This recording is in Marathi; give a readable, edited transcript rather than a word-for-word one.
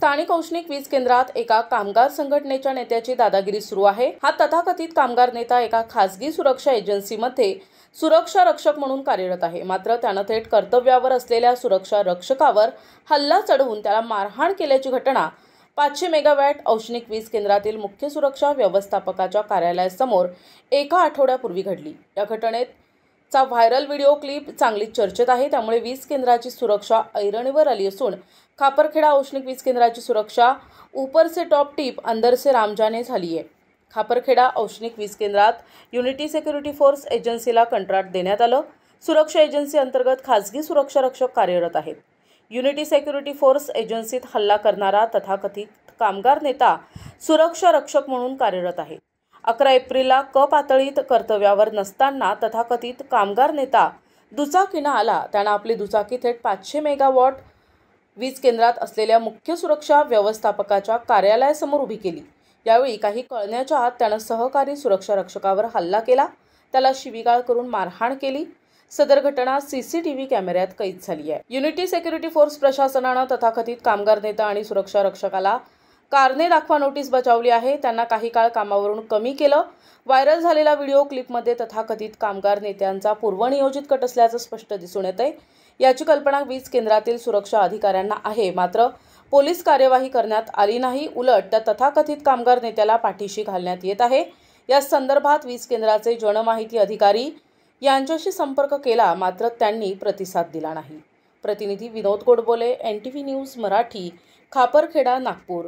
स्थानिक औष्णिक वीज केंद्रात एका कामगार संघटनेच्या नेत्याची दादागिरी सुरू आहे। हा तथाकथित कामगार नेता एका खासगी सुरक्षा एजन्सीमध्ये सुरक्षा रक्षक म्हणून कार्यरत आहे। मात्र त्यानं थेट कर्तव्यावर असलेल्या सुरक्षा रक्षकावर हल्ला चढवून त्याला मारहाण केल्याची घटना 500 मेगावॅट औष्णिक वीज केंद्रातील मुख्य सुरक्षा व्यवस्थापकाच्या कार्यालयासमोर एका आठवड्यापूर्वी घडली। या घटनेचा व्हायरल व्हिडिओ क्लिप चांगलीच चर्चेत आहे। त्यामुळे वीज केंद्राची सुरक्षा ऐरणीवर आली असून खापरखेडा औष्णिक वीज केंद्राची सुरक्षा ऊपर से टॉप टिप अंदर से रामजाने झाली आहे। खापरखेडा औष्णिक वीज केंद्रात युनिटी सिक्युरिटी फोर्स एजन्सीला कंत्राट देण्यात आलं। सुरक्षा एजन्सी अंतर्गत खासगी सुरक्षा रक्षक कार्यरत आहेत। युनिटी सिक्युरिटी फोर्स एजन्सीत हल्ला करणारा तथाकथित कामगार नेता सुरक्षा रक्षक म्हणून कार्यरत आहे। 11 एप्रिलला क पातळीत कर्तव्यावर नसताना तथाकथित कामगार नेता दुचाकीनं आला। त्यानं आपली दुचाकी थेट 500 मेगावॉट वीज केंद्रात असलेल्या मुख्य सुरक्षा व्यवस्थापकाच्या कार्यालयासमोर उभी केली। यावेळी काही कळण्याच्या आत त्यानं सहकारी सुरक्षा रक्षकावर हल्ला केला, त्याला शिवीगाळ करून मारहाण केली। सदर घटना सीसीटीव्ही कॅमेऱ्यात कैद झाली आहे। युनिटी सिक्युरिटी फोर्स प्रशासनानं तथाकथित कामगार नेता आणि सुरक्षा रक्षकाला कारणे दाखवा नोटीस बजावली आहे। त्यांना काही काळ कामावरून कमी केलं। व्हायरल झालेला व्हिडिओ क्लिपमध्ये तथाकथित कामगार नेत्यांचा पूर्वनियोजित कट असल्याचं स्पष्ट दिसून येतंय। याची कल्पना वीज केंद्रातील सुरक्षा अधिकाऱ्यांना आहे, मात्र पोलीस कार्यवाही करण्यात आली नाही। उलट त्या तथाकथित कामगार नेत्याला पाठीशी घालण्यात येत आहे। या संदर्भात वीज केंद्राचे जनमाहिती अधिकारी यांच्याशी संपर्क केला, मात्र त्यांनी प्रतिसाद दिला नाही। प्रतिनिधी विनोद गोडबोले, NTV न्यूज मराठी, खापरखेडा, नागपूर।